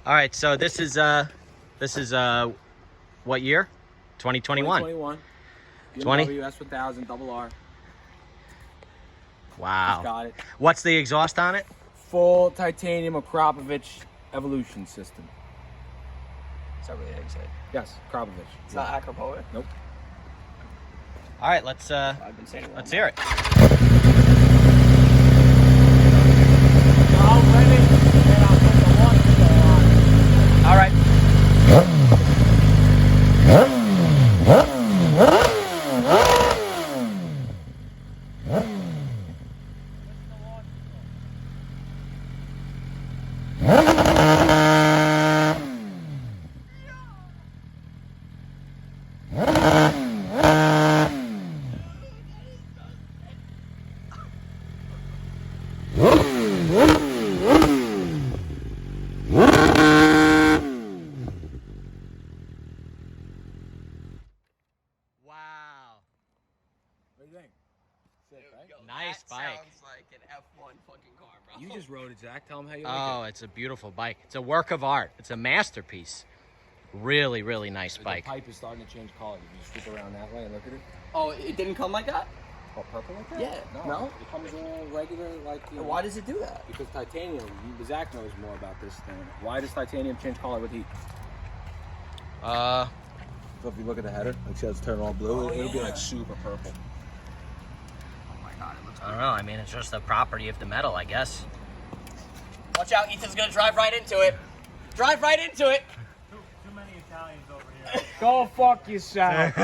All right, so this is what year? 2021. 2021. 20? BMW S1000RR. Wow. Just got it. What's the exhaust on it? Full titanium Akropovic evolution system. Is that really how you say it? Yes, Akropovic. It's not Akropovic? Nope. All right, let's I've been saying it wrong. let's hear it. I'll rent it and I'll put the one on. All right. Wow. What do you think? Sick, right? Yo, Nice that bike. sounds like an F1 fucking car, bro. You just rode it, Zach. Tell them how you Oh, like it's a beautiful bike. It's a work of art. It's a masterpiece. Really, really nice it. bike. The pipe is starting to change color. You just swoop around that way and look at it. Oh, it didn't come like that? Oh, purple like that? Yeah. No. No? It comes all regular, like, you know. Why does it do that? Because titanium, Zach knows more about this than. Why does titanium change color with heat? So if you look at the header, like see how it's turning all blue, it'll be like super purple. Oh my god, it looks I don't know. I mean, it's just the property of the metal, I guess. Watch out, Ethan's gonna drive right into it. Drive right into it. Too many Italians over here. Go fuck yourself.